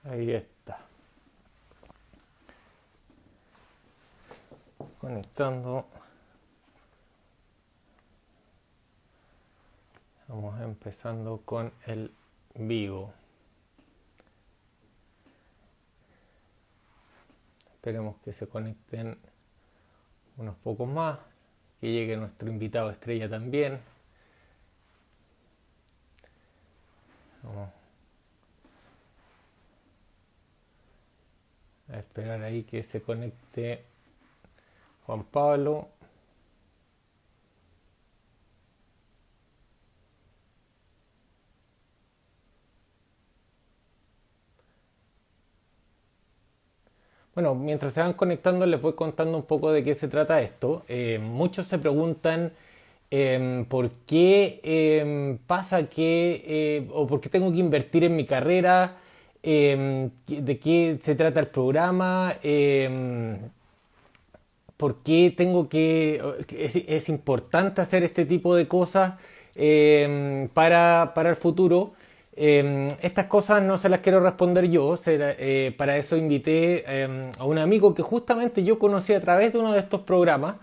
Ahí está. Conectando. Vamos empezando con el vivo. Esperemos que se conecten unos pocos más. Que llegue nuestro invitado estrella también. Vamos a esperar ahí que se conecte Juan Pablo. Bueno, mientras se van conectando les voy contando un poco de qué se trata esto. Muchos se preguntan por qué pasa que, o por qué tengo que invertir en mi carrera, de qué se trata el programa, por qué tengo que, es importante hacer este tipo de cosas para el futuro. Estas cosas no se las quiero responder yo, para eso invité a un amigo que justamente yo conocí a través de uno de estos programas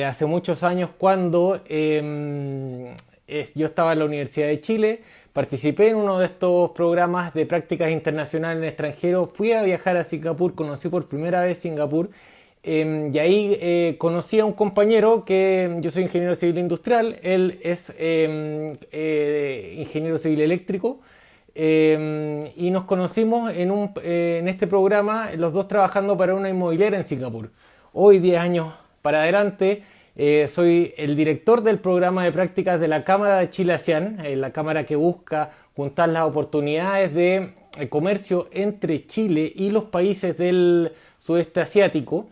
hace muchos años cuando yo estaba en la Universidad de Chile, participé en uno de estos programas de prácticas internacionales en el extranjero, fui a viajar a Singapur, conocí por primera vez Singapur. Y ahí conocí a un compañero que yo soy ingeniero civil industrial, él es ingeniero civil eléctrico, y nos conocimos en este programa, los dos trabajando para una inmobiliaria en Singapur. Hoy, 10 años para adelante, soy el director del programa de prácticas de la Cámara de Chile-ASEAN, la cámara que busca juntar las oportunidades de comercio entre Chile y los países del sudeste asiático.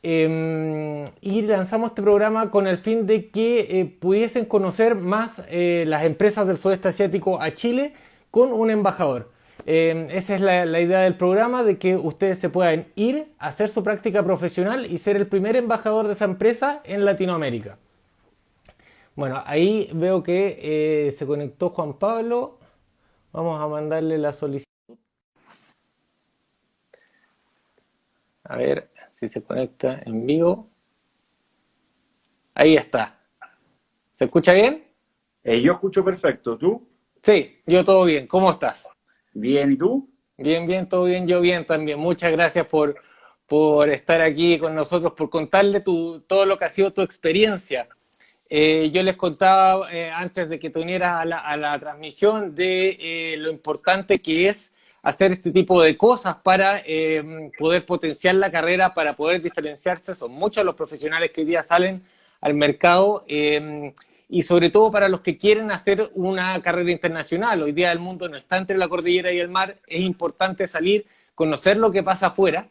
Y lanzamos este programa con el fin de que pudiesen conocer más las empresas del sudeste asiático a Chile con un embajador. Esa es la idea del programa, de que ustedes se puedan ir a hacer su práctica profesional y ser el primer embajador de esa empresa en Latinoamérica. Bueno, ahí veo que se conectó Juan Pablo. Vamos a mandarle la solicitud. A ver si se conecta en vivo. Ahí está. ¿Se escucha bien? Yo escucho perfecto, ¿tú? Sí, yo todo bien. ¿Cómo estás? Bien, ¿y tú? Bien, bien, todo bien, yo bien también. Muchas gracias por estar aquí con nosotros, por contarle todo lo que ha sido tu experiencia. Yo les contaba antes de que te unieras a la transmisión de lo importante que es hacer este tipo de cosas para poder potenciar la carrera, para poder diferenciarse. Son muchos los profesionales que hoy día salen al mercado y sobre todo para los que quieren hacer una carrera internacional. Hoy día el mundo no está entre la cordillera y el mar, es importante salir, conocer lo que pasa afuera.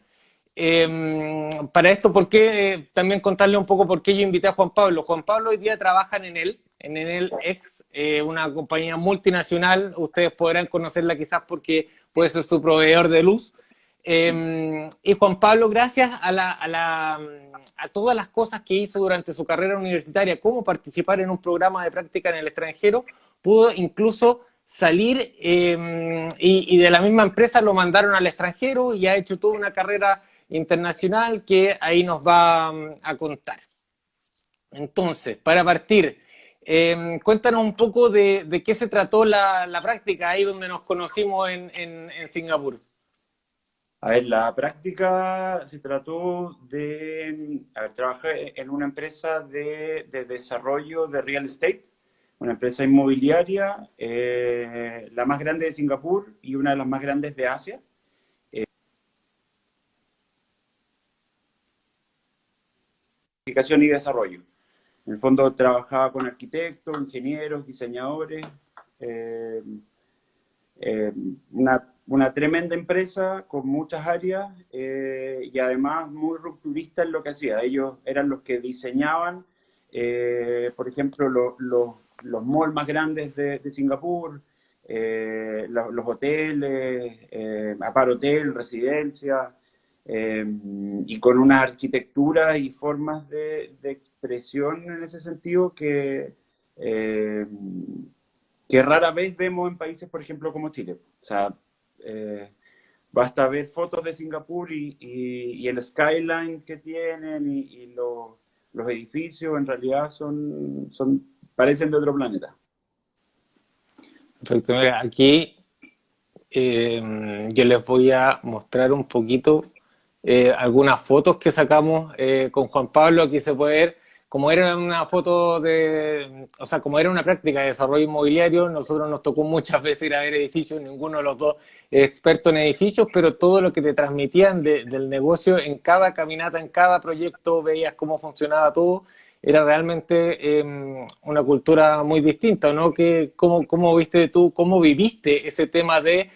Para esto, ¿por qué? También contarle un poco por qué yo invité a Juan Pablo. Juan Pablo hoy día trabaja en Enel X, una compañía multinacional. Ustedes podrán conocerla quizás porque puede ser su proveedor de luz. Y Juan Pablo, gracias a todas las cosas que hizo durante su carrera universitaria, como participar en un programa de práctica en el extranjero, pudo incluso salir y de la misma empresa lo mandaron al extranjero y ha hecho toda una carrera internacional que ahí nos va a contar. Entonces, para partir, cuéntanos un poco de qué se trató la práctica ahí donde nos conocimos en Singapur. A ver, la práctica se trató de, a ver, trabajé en una empresa de desarrollo de real estate, una empresa inmobiliaria, la más grande de Singapur y una de las más grandes de Asia. Planificación y desarrollo. En el fondo trabajaba con arquitectos, ingenieros, diseñadores, eh, eh, una tremenda empresa con muchas áreas y además muy rupturista en lo que hacía. Ellos eran los que diseñaban, por ejemplo, los malls más grandes de Singapur, los hoteles, Apar Hotel, residencias, y con una arquitectura y formas de expresión en ese sentido eh, que rara vez vemos en países, por ejemplo, como Chile. O sea, basta ver fotos de Singapur y el skyline que tienen y los edificios en realidad parecen de otro planeta. Perfecto. Mira, aquí yo les voy a mostrar un poquito algunas fotos que sacamos con Juan Pablo. Aquí se puede ver, como era una foto de, o sea, como era una práctica de desarrollo inmobiliario, nosotros nos tocó muchas veces ir a ver edificios, ninguno de los dos es experto en edificios, pero todo lo que te transmitían del negocio en cada caminata, en cada proyecto, veías cómo funcionaba todo. Era realmente una cultura muy distinta, ¿no? ¿Cómo viste tú, cómo viviste ese tema de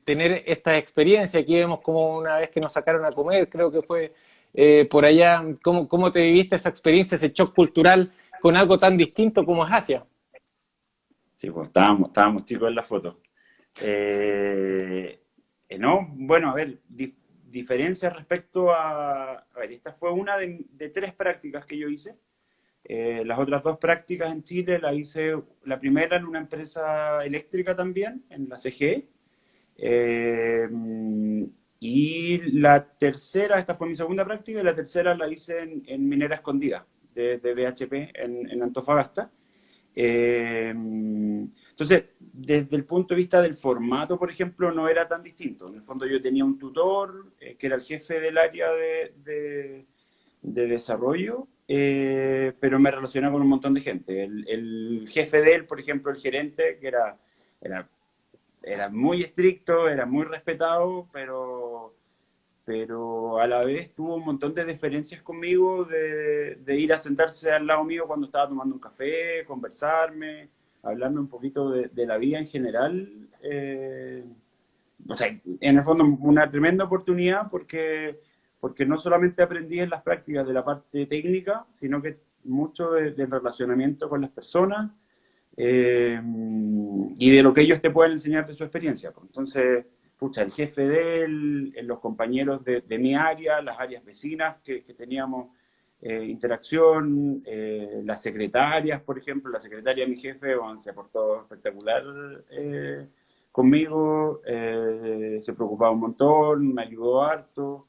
tener esta experiencia? Aquí vemos como una vez que nos sacaron a comer, creo que fue por allá, ¿cómo te viviste esa experiencia, ese shock cultural con algo tan distinto como es Asia? Sí, pues estábamos chicos en la foto. No, bueno, a ver, diferencias respecto a ver, esta fue una de 3 prácticas que yo hice. Las otras 2 prácticas en Chile las hice, la primera en una empresa eléctrica también, en la CGE, y la tercera, esta fue mi segunda práctica, y la tercera la hice en Minera Escondida, de BHP, en Antofagasta. Entonces, desde el punto de vista del formato, por ejemplo, no era tan distinto. En el fondo yo tenía un tutor, que era el jefe del área de desarrollo, pero me relacionaba con un montón de gente. El jefe de él, por ejemplo, el gerente, que era, era muy estricto, era muy respetado, pero a la vez tuvo un montón de deferencias conmigo de ir a sentarse al lado mío cuando estaba tomando un café, conversarme, hablarme un poquito de la vida en general. O sea, en el fondo una tremenda oportunidad porque no solamente aprendí en las prácticas de la parte técnica, sino que mucho del relacionamiento con las personas, y de lo que ellos te pueden enseñar de su experiencia. Entonces, pucha, el jefe de él, los compañeros de mi área, las áreas vecinas que teníamos interacción, las secretarias, por ejemplo, la secretaria de mi jefe, bueno, se portó espectacular conmigo, se preocupaba un montón, me ayudó harto.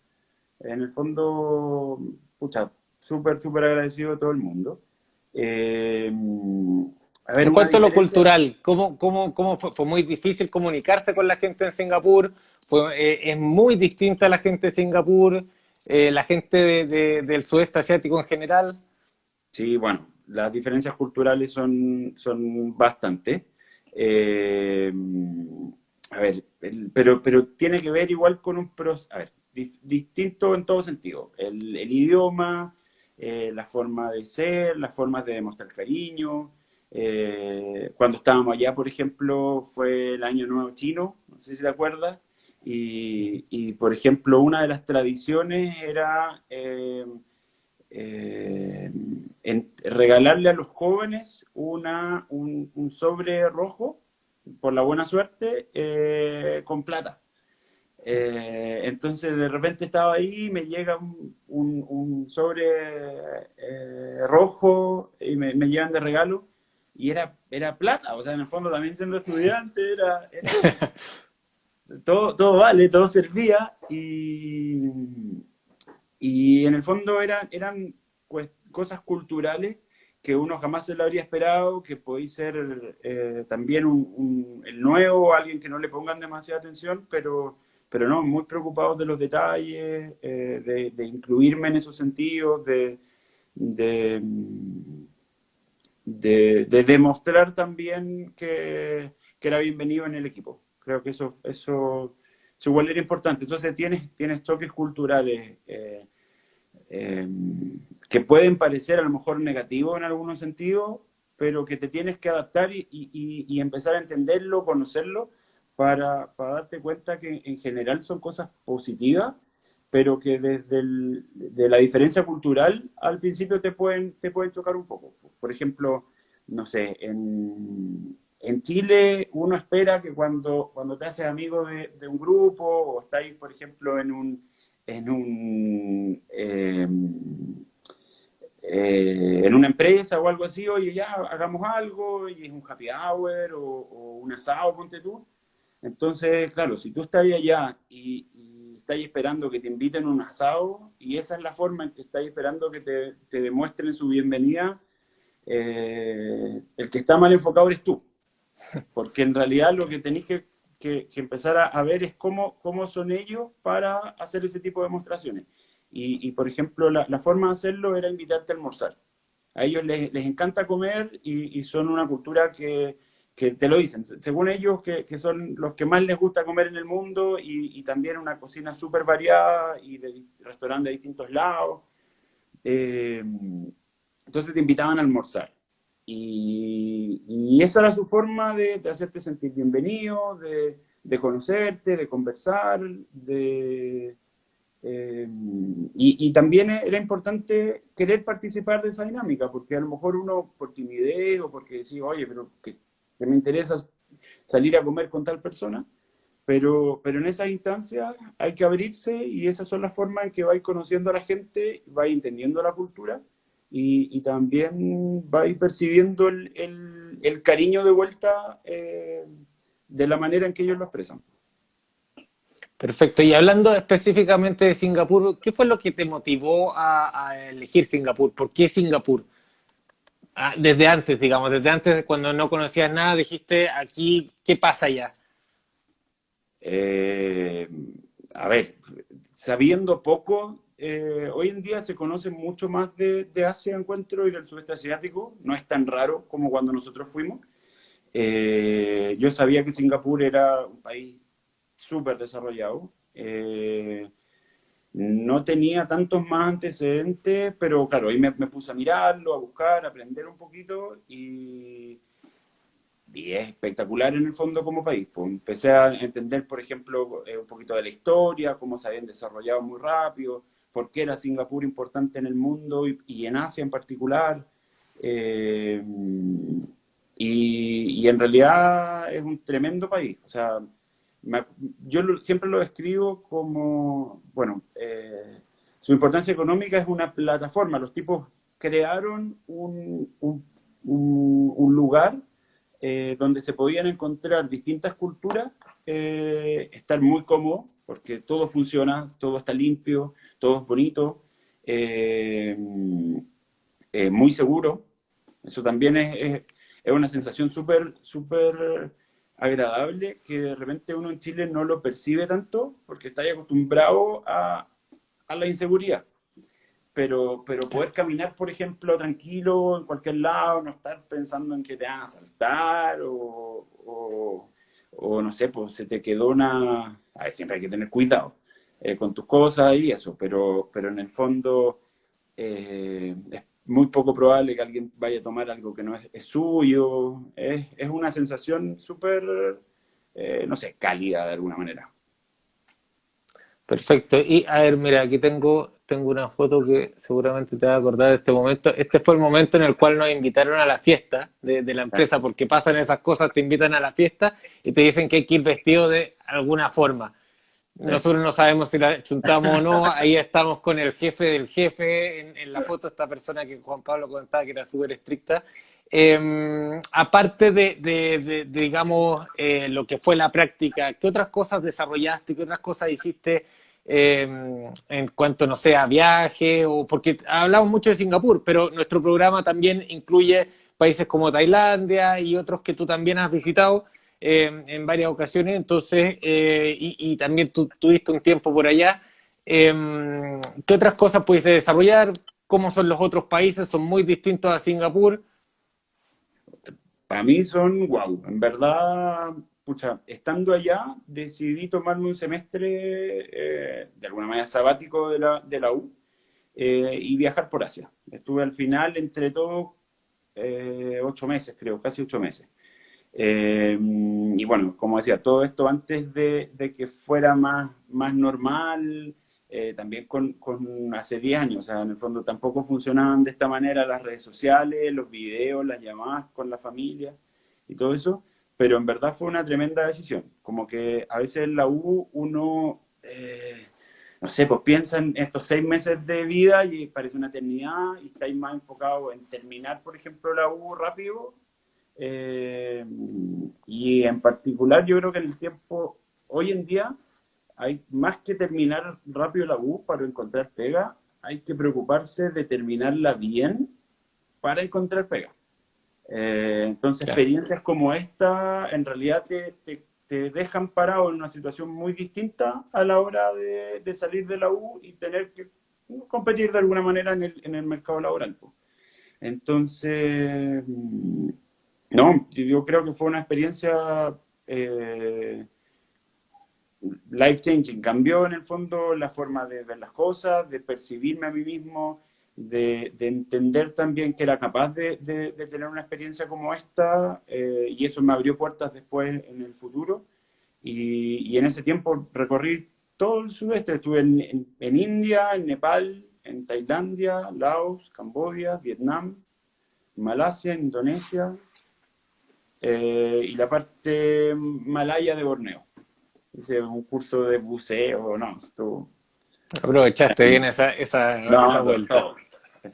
En el fondo, pucha, súper agradecido a todo el mundo. Eh, a ver, En una cuanto a lo diferencia. cultural, ¿cómo fue? ¿Fue muy difícil comunicarse con la gente en Singapur? ¿Es muy distinta la gente de Singapur, la gente del sudeste asiático en general? Sí, bueno, las diferencias culturales son bastantes. Eh, a ver, pero tiene que ver igual con a ver, distinto en todo sentido. El idioma, la forma de ser, las formas de demostrar cariño. Cuando estábamos allá, por ejemplo, fue el Año Nuevo Chino, no sé si te acuerdas, por ejemplo, una de las tradiciones era regalarle a los jóvenes un sobre rojo, por la buena suerte, con plata. Entonces de repente estaba ahí y me llega un sobre rojo y me llevan de regalo y era plata, o sea, en el fondo también siendo estudiante todo vale, todo servía y en el fondo eran pues, cosas culturales que uno jamás se lo habría esperado, que podéis ser también el nuevo, alguien que no le pongan demasiada atención, pero no, muy preocupados de los detalles, de incluirme en esos sentidos, de, de demostrar también que era bienvenido en el equipo. Creo que eso igual era importante. Entonces tienes choques culturales eh, que pueden parecer a lo mejor negativos en algunos sentidos, pero que te tienes que adaptar y empezar a entenderlo, conocerlo, para darte cuenta que en general son cosas positivas, pero que de la diferencia cultural al principio te pueden chocar un poco. Por ejemplo, no sé, en Chile uno espera que cuando te haces amigo de un grupo o estáis, por ejemplo, en una empresa o algo así, oye, ya hagamos algo, y es un happy hour o un asado, ponte tú. Entonces, claro, si tú estás allá y estás esperando que te inviten a un asado, y esa es la forma en que estás esperando que te demuestren su bienvenida, el que está mal enfocado eres tú. Porque en realidad lo que tenéis que empezar a ver es cómo son ellos para hacer ese tipo de demostraciones. Por ejemplo, la forma de hacerlo era invitarte a almorzar. A ellos les encanta comer y son una cultura que te lo dicen, según ellos, que son los que más les gusta comer en el mundo y también una cocina súper variada y de restaurantes de distintos lados. Eh, entonces te invitaban a almorzar. Y esa era su forma de hacerte sentir bienvenido, de conocerte, de conversar, y también era importante querer participar de esa dinámica, porque a lo mejor uno por timidez o porque decía, oye, pero que me interesa salir a comer con tal persona, pero en esas instancias hay que abrirse y esas son las formas en que vais conociendo a la gente, vais entendiendo la cultura y también vais percibiendo el cariño de vuelta de la manera en que ellos lo expresan. Perfecto. Y hablando específicamente de Singapur, ¿qué fue lo que te motivó a elegir Singapur? ¿Por qué Singapur? Ah, desde antes, digamos, desde antes, cuando no conocías nada, dijiste aquí, ¿qué pasa allá? Eh, a ver, sabiendo poco, hoy en día se conoce mucho más de Asia, encuentro, y del sudeste asiático. No es tan raro como cuando nosotros fuimos. Yo sabía que Singapur era un país súper desarrollado. No tenía tantos más antecedentes, pero claro, ahí me puse a mirarlo, a buscar, a aprender un poquito y es espectacular en el fondo como país. Pues empecé a entender, por ejemplo, un poquito de la historia, cómo se habían desarrollado muy rápido, por qué era Singapur importante en el mundo y en Asia en particular. Eh, y en realidad es un tremendo país. O sea, me- yo siempre lo describo como, bueno, su importancia económica es una plataforma. Los tipos crearon un lugar donde se podían encontrar distintas culturas, estar muy cómodo, porque todo funciona, todo está limpio, todo es bonito, eh, muy seguro. Eso también es una sensación súper, súper agradable que de repente uno en Chile no lo percibe tanto porque está ahí acostumbrado a la inseguridad. Pero poder caminar, por ejemplo, tranquilo en cualquier lado, no estar pensando en que te van a asaltar o no sé, pues se te quedó una... A ver, siempre hay que tener cuidado con tus cosas y eso, pero en el fondo es muy poco probable que alguien vaya a tomar algo que no es suyo. Es una sensación súper, no sé, cálida de alguna manera. Perfecto. Y a ver, mira, aquí tengo una foto que seguramente te va a acordar de este momento. Este fue el momento en el cual nos invitaron a la fiesta de la empresa, porque pasan esas cosas, te invitan a la fiesta y te dicen que hay que ir vestido de alguna forma. Nosotros no sabemos si la chuntamos o no, ahí estamos con el jefe del jefe, en la foto esta persona que Juan Pablo contaba que era súper estricta. Aparte digamos, lo que fue la práctica, ¿qué otras cosas desarrollaste, qué otras cosas hiciste en cuanto, no sé, a viaje? O, porque hablamos mucho de Singapur, pero nuestro programa también incluye países como Tailandia y otros que tú también has visitado en varias ocasiones, entonces, y también tú tuviste un tiempo por allá. ¿Qué otras cosas pudiste desarrollar? ¿Cómo son los otros países? ¿Son muy distintos a Singapur? Para mí son wow. En verdad, pucha, estando allá, decidí tomarme un semestre, de alguna manera sabático de la U, y viajar por Asia. Estuve al final, entre todo, 8 meses, creo, casi 8 meses. Y bueno, como decía, todo esto antes de que fuera más normal, también con hace 10 años, o sea, en el fondo tampoco funcionaban de esta manera las redes sociales, los videos, las llamadas con la familia y todo eso, pero en verdad fue una tremenda decisión, como que a veces en la U uno, no sé, pues piensa en estos 6 meses de vida y parece una eternidad y estáis más enfocado en terminar, por ejemplo, la U rápido, y en particular yo creo que en el tiempo, hoy en día, hay más que terminar rápido la U para encontrar pega, hay que preocuparse de terminarla bien para encontrar pega. Entonces, Claro. experiencias como esta en realidad te dejan parado en una situación muy distinta a la hora de salir de la U y tener que competir de alguna manera en el mercado laboral, pues. Entonces, no, yo creo que fue una experiencia life changing. Cambió en el fondo la forma de ver las cosas, de percibirme a mí mismo, de entender también que era capaz de tener una experiencia como esta, y eso me abrió puertas después en el futuro. Y en ese tiempo recorrí todo el sudeste. Estuve en India, en Nepal, en Tailandia, Laos, Camboya, Vietnam, Malasia, Indonesia, y la parte malaya de Borneo. Hice un curso de buceo, no, estuvo... Aprovechaste bien esa No, vuelta. todo.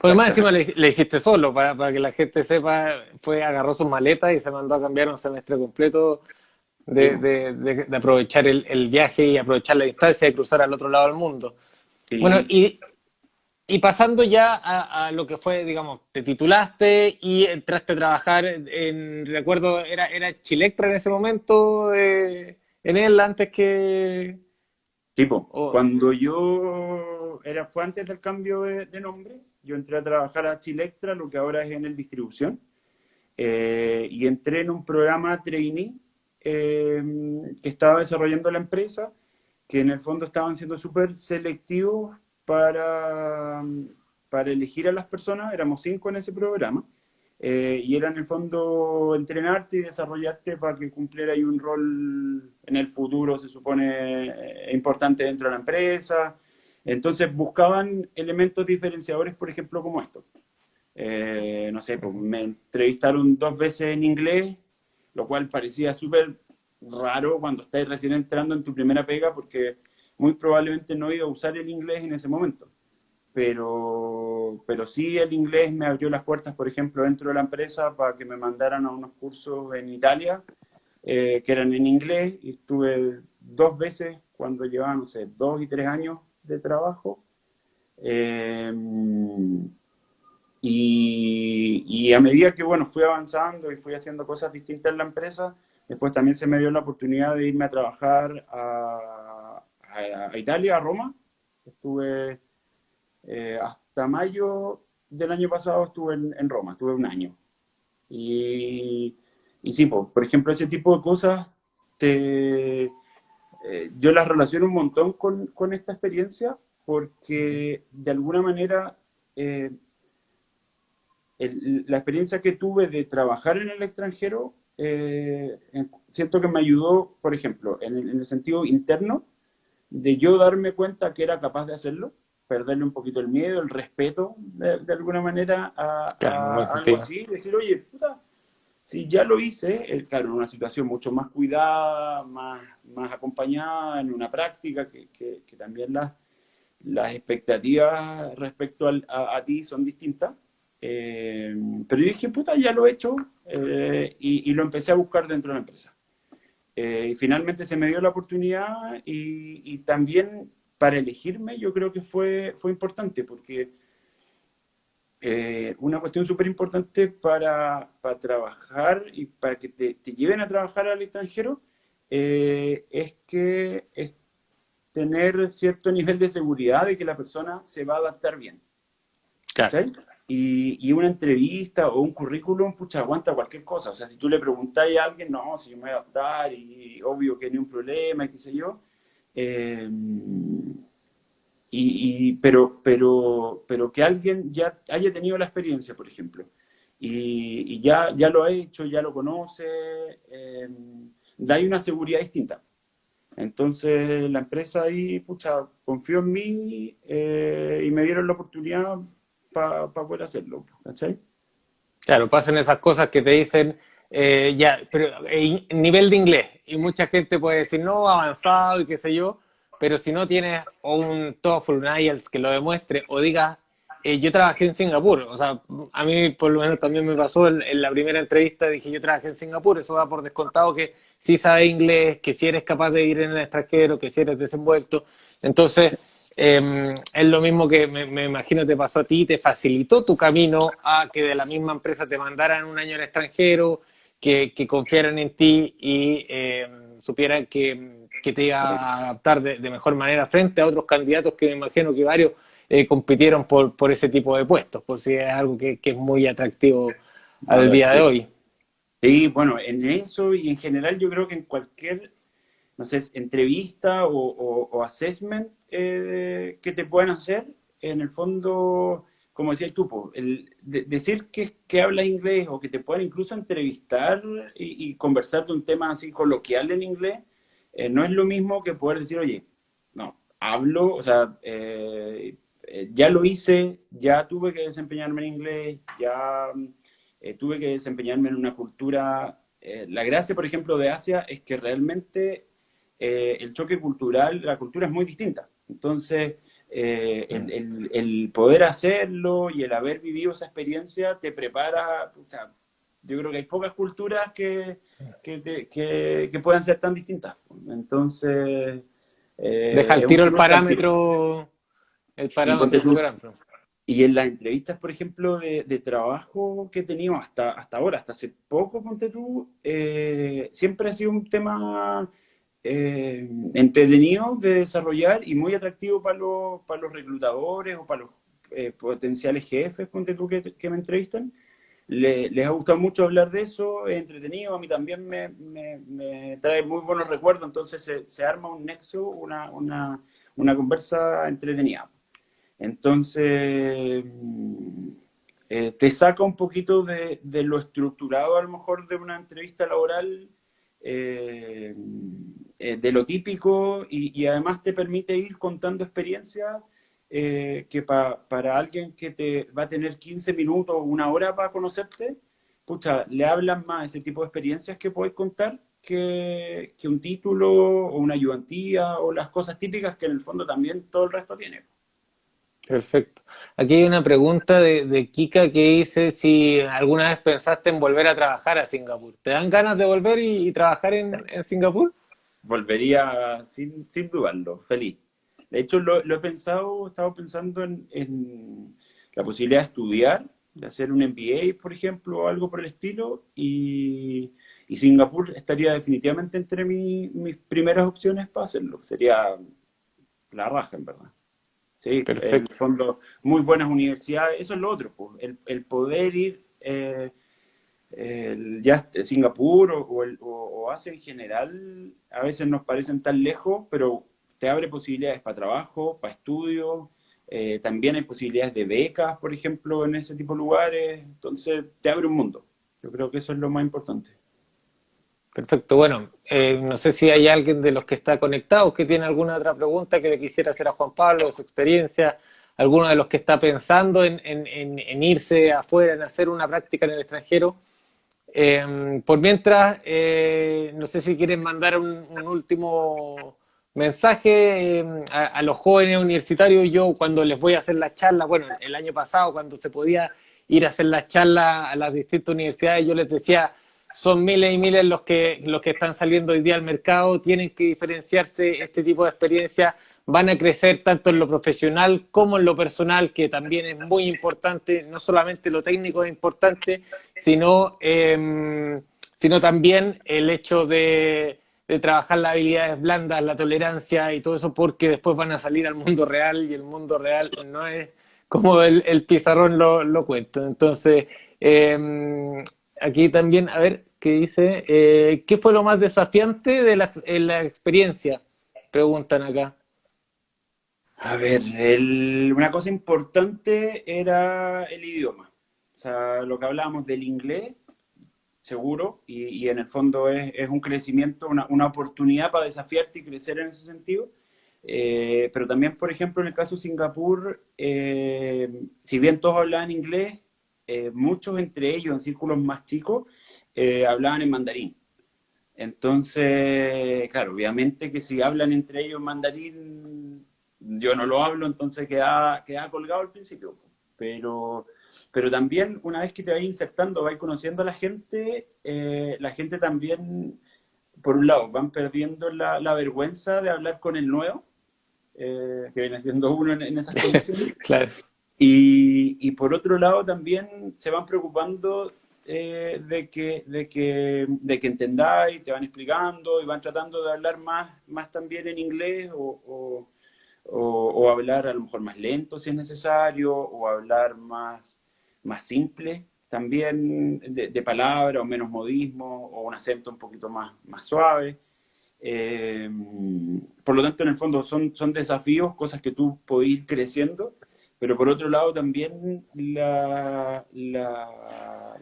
Porque más encima Exactamente. le hiciste solo, para que la gente sepa, agarró sus maletas y se mandó a cambiar un semestre completo Sí, de aprovechar el viaje y aprovechar la distancia y cruzar al otro lado del mundo. Bueno, sí, y pasando ya a lo que fue, digamos, te titulaste y entraste a trabajar recuerdo, era Chilectra en ese momento, en él antes que... tipo, o- cuando fue antes del cambio de nombre, yo entré a trabajar a Chilectra, lo que ahora es en el distribución, y entré en un programa trainee que estaba desarrollando la empresa, que en el fondo estaban siendo súper selectivos para elegir a las personas, éramos 5 en ese programa, y era en el fondo entrenarte y desarrollarte para que cumpliera ahí un rol en el futuro, se supone, importante dentro de la empresa. Entonces buscaban elementos diferenciadores, por ejemplo, como esto. No sé, pues me entrevistaron 2 veces en inglés, lo cual parecía súper raro cuando estás recién entrando en tu primera pega, porque muy probablemente no iba a usar el inglés en ese momento. Pero sí el inglés me abrió las puertas, por ejemplo, dentro de la empresa para que me mandaran a unos cursos en Italia, que eran en inglés, y estuve 2 veces cuando llevaba, no sé, 2 y 3 años de trabajo. Eh, y a medida que, bueno, fui avanzando y fui haciendo cosas distintas en la empresa, después también se me dio la oportunidad de irme a trabajar a Italia, a Roma. Estuve hasta mayo del año pasado, estuve en Roma, estuve un año. Y, y sí, por ejemplo, ese tipo de cosas, te, yo las relaciono un montón con esta experiencia porque de alguna manera... la experiencia que tuve de trabajar en el extranjero, siento que me ayudó, por ejemplo, en el sentido interno, de yo darme cuenta que era capaz de hacerlo, perderle un poquito el miedo, el respeto, de alguna manera, claro, en un buen a algo sentido. así, decir, oye, puta, si ya lo hice, claro, en una situación mucho más cuidada, más acompañada, en una práctica, que también las expectativas respecto a ti son distintas. Pero yo dije, puta, ya lo he hecho, y lo empecé a buscar dentro de la empresa. Y finalmente se me dio la oportunidad y también para elegirme yo creo que fue importante porque una cuestión súper importante para trabajar y para que te lleven a trabajar al extranjero, es que es tener cierto nivel de seguridad de que la persona se va a adaptar bien. Claro. ¿Cachai? Y una entrevista o un currículum, pucha, aguanta cualquier cosa. O sea, si tú le preguntas a alguien, no, si yo me voy a adaptar y obvio que ni un problema y qué sé yo. eh, pero que alguien ya haya tenido la experiencia, por ejemplo, y ya lo ha hecho, ya lo conoce, da ahí una seguridad distinta. Entonces la empresa ahí, pucha, confió en mí, y me dieron la oportunidad para poder hacerlo, ¿cachai? Claro, pasan esas cosas que te dicen, ya, pero nivel de inglés. Y mucha gente puede decir, no, avanzado y qué sé yo, pero si no tienes o un TOEFL, un IELTS que lo demuestre o diga yo trabajé en Singapur, o sea, a mí por lo menos también me pasó en la primera entrevista, dije yo trabajé en Singapur, eso da por descontado que si sabes inglés, que si eres capaz de ir en el extranjero, que si eres desenvuelto. Entonces, es lo mismo que me imagino te pasó a ti, te facilitó tu camino a que de la misma empresa te mandaran un año al extranjero, que confiaran en ti y supieran que te iba a adaptar de mejor manera frente a otros candidatos que me imagino que varios compitieron por ese tipo de puestos, por si es algo que es muy atractivo al Vale, día de sí. hoy. Sí, bueno, en eso y en general yo creo que en cualquier, no sé, entrevista o assessment que te puedan hacer, en el fondo, como decías tú, po, decir que hablas inglés o que te puedan incluso entrevistar y conversar de un tema así coloquial en inglés, no es lo mismo que poder decir, oye, no, hablo, o sea, ya lo hice, ya tuve que desempeñarme en inglés, ya tuve que desempeñarme en una cultura. La gracia, por ejemplo, de Asia es que realmente el choque cultural, la cultura es muy distinta. Entonces, el poder hacerlo y el haber vivido esa experiencia te prepara. Pucha, yo creo que hay pocas culturas que puedan ser tan distintas. Entonces, Deja al es un tiro plus al tiro. el Y ponte parámetro tú, súper amplio. y en las entrevistas, por ejemplo, de trabajo que he tenido hasta ahora, hasta hace poco, ponte tú, siempre ha sido un tema entretenido de desarrollar y muy atractivo para los reclutadores o para los potenciales jefes, ponte tú, que me entrevistan. Les ha gustado mucho hablar de eso, es entretenido, a mí también me trae muy buenos recuerdos, entonces se arma un nexo, una conversa entretenida. Entonces, te saca un poquito de lo estructurado a lo mejor de una entrevista laboral, eh, de lo típico y además te permite ir contando experiencias que para alguien que te va a tener 15 minutos o una hora para conocerte, pucha, le hablan más ese tipo de experiencias que podéis contar que un título o una ayudantía o las cosas típicas que en el fondo también todo el resto tiene. Perfecto. Aquí hay una pregunta de Kika que dice si alguna vez pensaste en volver a trabajar a Singapur. ¿Te dan ganas de volver y trabajar en Singapur? Volvería sin dudarlo, feliz. De hecho, lo he pensado, he estado pensando en la posibilidad de estudiar, de hacer un MBA, por ejemplo, o algo por el estilo, y Singapur estaría definitivamente entre mis primeras opciones para hacerlo. Sería la raja, en verdad. Sí, en el Perfecto. fondo, muy buenas universidades, eso es lo otro, pues, el poder ir ya Singapur o Asia en general a veces nos parecen tan lejos, pero te abre posibilidades para trabajo, para estudio, también hay posibilidades de becas, por ejemplo, en ese tipo de lugares, entonces te abre un mundo. Yo creo que eso es lo más importante. Perfecto. Bueno, no sé si hay alguien de los que está conectado que tiene alguna otra pregunta que le quisiera hacer a Juan Pablo, de su experiencia, alguno de los que está pensando en irse afuera, en hacer una práctica en el extranjero. Por mientras, no sé si quieren mandar un último mensaje a los jóvenes universitarios. Yo cuando les voy a hacer las charlas, bueno, el año pasado cuando se podía ir a hacer las charlas a las distintas universidades, yo les decía, son miles y miles los que están saliendo hoy día al mercado, tienen que diferenciarse este tipo de experiencias, van a crecer tanto en lo profesional como en lo personal, que también es muy importante, no solamente lo técnico es importante, sino, sino también el hecho de trabajar las habilidades blandas, la tolerancia y todo eso, porque después van a salir al mundo real y el mundo real no es como el pizarrón lo cuenta. Entonces, aquí también, a ver, ¿qué dice? ¿Qué fue lo más desafiante de en la experiencia? Preguntan acá. A ver, una cosa importante era el idioma. O sea, lo que hablábamos del inglés, seguro, y en el fondo es un crecimiento, una oportunidad para desafiarte y crecer en ese sentido. Pero también, por ejemplo, en el caso de Singapur, si bien todos hablaban inglés, muchos entre ellos en círculos más chicos hablaban en mandarín. Entonces, claro, obviamente que si hablan entre ellos mandarín, yo no lo hablo, entonces queda colgado al principio. pero también una vez que te vas insertando, vas conociendo a la gente también, por un lado, van perdiendo la vergüenza de hablar con el nuevo, que viene siendo uno en esas condiciones. Claro. Y por otro lado también se van preocupando de que entendáis, te van explicando y van tratando de hablar más también en inglés o hablar a lo mejor más lento si es necesario, o hablar más simple también de palabra, o menos modismo, o un acento un poquito más suave. Eh, por lo tanto, en el fondo son desafíos, cosas que tú podés ir creciendo, pero por otro lado también la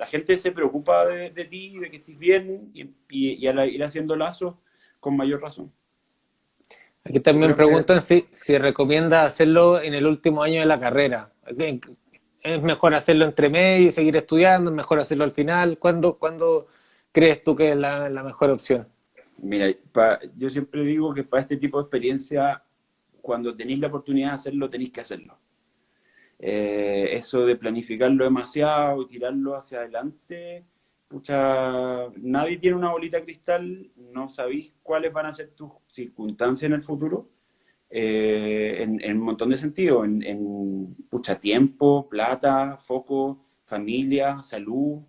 gente se preocupa de ti, de que estés bien, y al ir haciendo lazos, con mayor razón. Aquí Yo también creo que preguntan si recomienda hacerlo en el último año de la carrera. ¿Es mejor hacerlo entre medio y seguir estudiando? ¿Es mejor hacerlo al final? ¿Cuándo crees tú que es la mejor opción? Mira, yo siempre digo que para este tipo de experiencia, cuando tenéis la oportunidad de hacerlo, tenéis que hacerlo. Eso de planificarlo demasiado y tirarlo hacia adelante, pucha, nadie tiene una bolita de cristal, no sabéis cuáles van a ser tus circunstancias en el futuro, en un montón de sentidos, pucha, tiempo, plata, foco, familia, salud,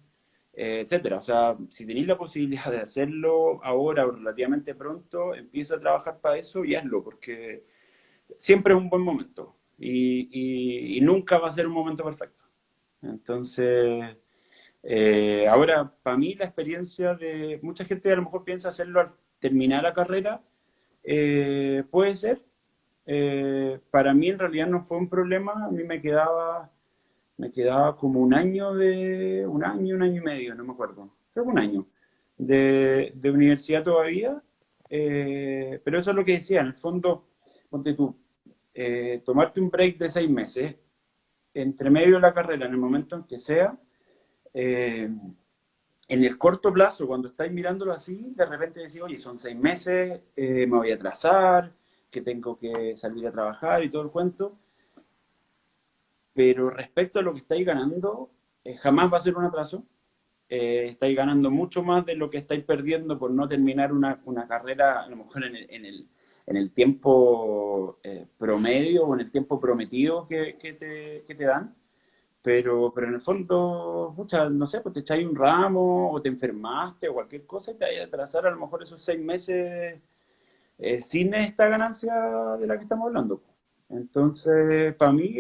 etcétera. O sea, si tenéis la posibilidad de hacerlo ahora o relativamente pronto, empieza a trabajar para eso y hazlo, porque siempre es un buen momento y nunca va a ser un momento perfecto. Entonces, ahora, para mí la experiencia de mucha gente a lo mejor piensa hacerlo al terminar la carrera, puede ser. Para mí en realidad no fue un problema, a mí me quedaba como un año y medio, no me acuerdo, creo que un año de universidad todavía, pero eso es lo que decía, en el fondo, ponte tú, tomarte un break de 6 meses, entre medio de la carrera, en el momento en que sea, eh, en el corto plazo, cuando estáis mirándolo así, de repente decís, oye, son 6 meses, me voy a atrasar, que tengo que salir a trabajar y todo el cuento, pero respecto a lo que estáis ganando, jamás va a ser un atraso. Estáis ganando mucho más de lo que estáis perdiendo por no terminar una carrera, a lo mejor en el tiempo promedio o en el tiempo prometido que te dan. Pero en el fondo, pucha, no sé, pues te echáis un ramo o te enfermaste o cualquier cosa y te vais a atrasar a lo mejor esos 6 meses sin esta ganancia de la que estamos hablando. Entonces, para mí,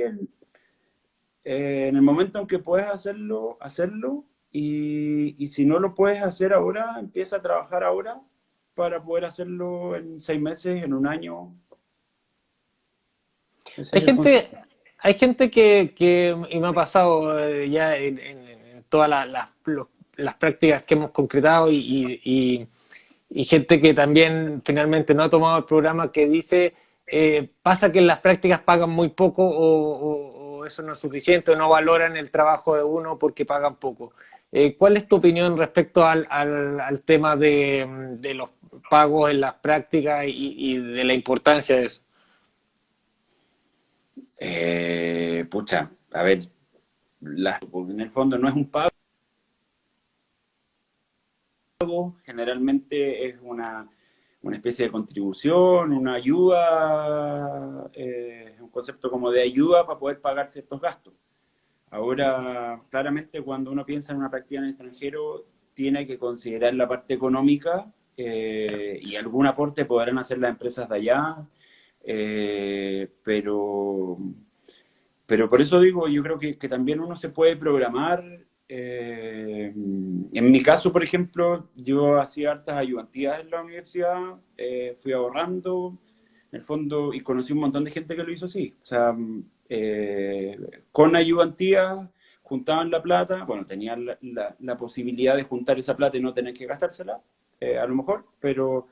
en el momento en que puedes hacerlo, hacerlo, y si no lo puedes hacer ahora, empieza a trabajar ahora para poder hacerlo en 6 meses, en un año. Ese Hay es el gente, concepto. hay gente y me ha pasado ya en todas las prácticas que hemos concretado y gente que también finalmente no ha tomado el programa que dice, pasa que en las prácticas pagan muy poco o eso no es suficiente o no valoran el trabajo de uno porque pagan poco. ¿Cuál es tu opinión respecto al tema de los pagos en las prácticas y de la importancia de eso? Pucha, a ver, en el fondo no es un pago, generalmente es una especie de contribución, una ayuda, un concepto como de ayuda para poder pagar ciertos gastos. Ahora, claramente cuando uno piensa en una práctica en el extranjero, tiene que considerar la parte económica, y algún aporte podrán hacer las empresas de allá, pero por eso digo, yo creo que también uno se puede programar. En mi caso, por ejemplo, yo hacía hartas ayudantías en la universidad, fui ahorrando, en el fondo, y conocí un montón de gente que lo hizo así. O sea, con ayudantías juntaban la plata, bueno, tenían la posibilidad de juntar esa plata y no tener que gastársela, a lo mejor, pero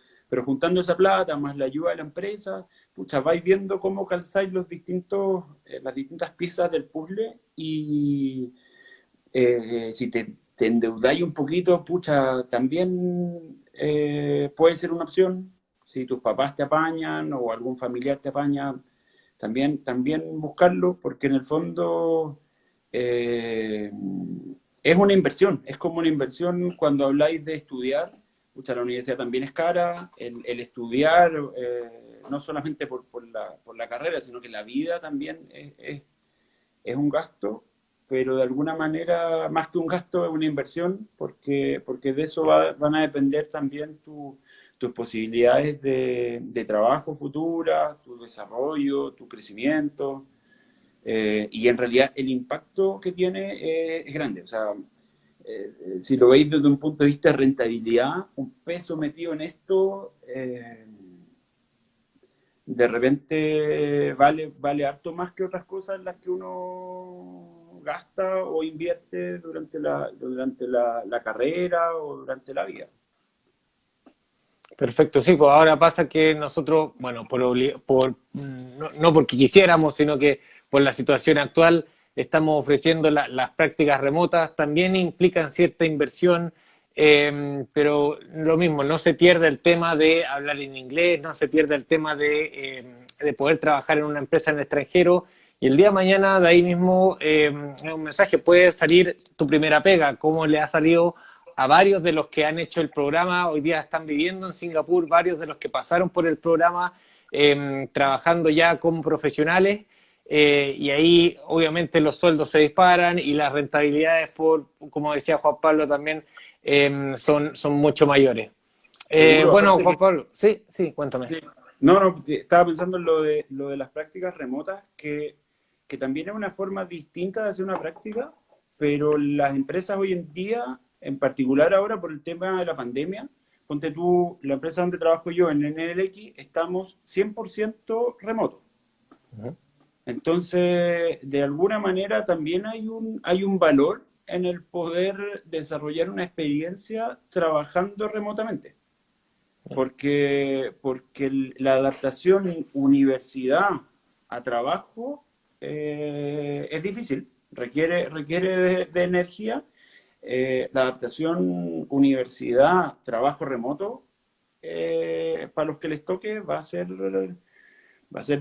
juntando esa plata más la ayuda de la empresa, pucha, vais viendo cómo calzáis las distintas piezas del puzzle y si te endeudáis un poquito, pucha, también puede ser una opción. Si tus papás te apañan o algún familiar te apaña, también buscarlo, porque en el fondo eh, es una inversión, es como una inversión cuando habláis de estudiar. Pucha, la universidad también es cara, el estudiar, no solamente por la carrera, sino que la vida también es un gasto, pero de alguna manera, más que un gasto, es una inversión, porque de eso van a depender también tus posibilidades de trabajo futuras, tu desarrollo, tu crecimiento, y en realidad el impacto que tiene es grande. O sea, si lo veis desde un punto de vista de rentabilidad, un peso metido en esto, de repente vale harto más que otras cosas en las que uno gasta o invierte durante la carrera o durante la vida. Perfecto, sí, pues ahora pasa que nosotros, bueno, no porque quisiéramos, sino que por la situación actual estamos ofreciendo las prácticas remotas, también implican cierta inversión, pero lo mismo, no se pierde el tema de hablar en inglés, no se pierde el tema de poder trabajar en una empresa en el extranjero, y el día de mañana de ahí mismo un mensaje, puede salir tu primera pega, como le ha salido a varios de los que han hecho el programa, hoy día están viviendo en Singapur, varios de los que pasaron por el programa trabajando ya como profesionales, y ahí obviamente los sueldos se disparan y las rentabilidades, como decía Juan Pablo también, son mucho mayores. Seguro, Bueno, aparte Juan que Pablo, sí, sí, cuéntame. sí. No, estaba pensando en lo de las prácticas remotas, que también es una forma distinta de hacer una práctica, pero las empresas hoy en día, en particular ahora por el tema de la pandemia, ponte tú, la empresa donde trabajo yo, en NLX, estamos 100% remoto. Ujú. Entonces, de alguna manera también hay un valor en el poder desarrollar una experiencia trabajando remotamente. Porque la adaptación universidad a trabajo es difícil, requiere de energía. La adaptación universidad-trabajo remoto, para los que les toque, va a ser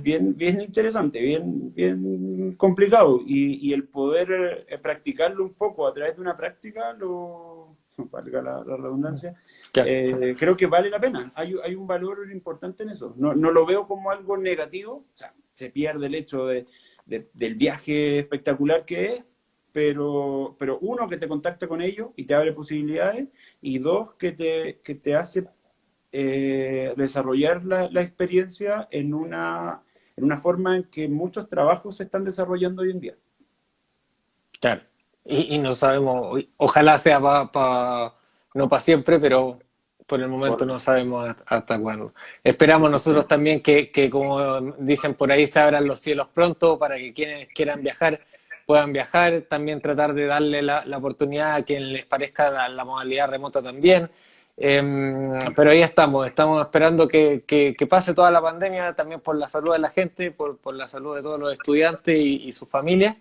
bien interesante, bien complicado. Y el poder practicarlo un poco a través de una práctica, valga la redundancia, Claro. creo que vale la pena. Hay un valor importante en eso. No lo veo como algo negativo. O sea, se pierde el hecho del viaje espectacular que es, pero uno, que te contacta con ellos y te abre posibilidades, y dos, que te hace desarrollar la experiencia en una forma en que muchos trabajos se están desarrollando hoy en día. Claro. Y no sabemos, ojalá sea no para siempre, pero por el momento Por, no sabemos hasta cuándo. Esperamos nosotros también que, como dicen por ahí, se abran los cielos pronto para que quienes quieran viajar puedan viajar. También tratar de darle la oportunidad a quien les parezca la modalidad remota también. Pero ahí estamos esperando que pase toda la pandemia, también por la salud de la gente, por la salud de todos los estudiantes y sus familias.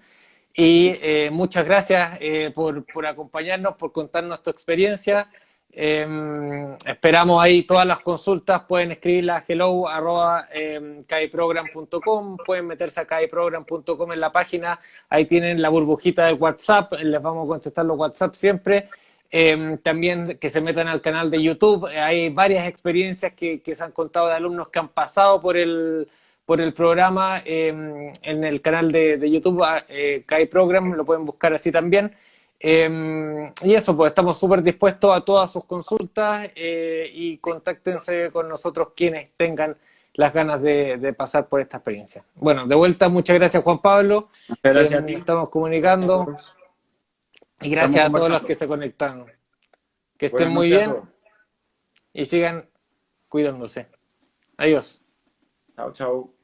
Y muchas gracias por acompañarnos, por contarnos tu experiencia. Esperamos ahí todas las consultas, pueden escribirla a hello@kaiprogram.com, pueden meterse a kaiprogram.com en la página, ahí tienen la burbujita de WhatsApp, les vamos a contestar los WhatsApp siempre. También que se metan al canal de YouTube, hay varias experiencias que se han contado de alumnos que han pasado por el programa en el canal de YouTube, Kai Program, lo pueden buscar así también. Y eso, pues estamos súper dispuestos a todas sus consultas y contáctense con nosotros quienes tengan las ganas de pasar por esta experiencia. Bueno, de vuelta, muchas gracias Juan Pablo, Muchas gracias a ti. estamos comunicando y Estamos gracias a todos los que conversando. se conectaron. Que estén Buenas muy noches a bien todos. y sigan cuidándose. Adiós. Chao, chao.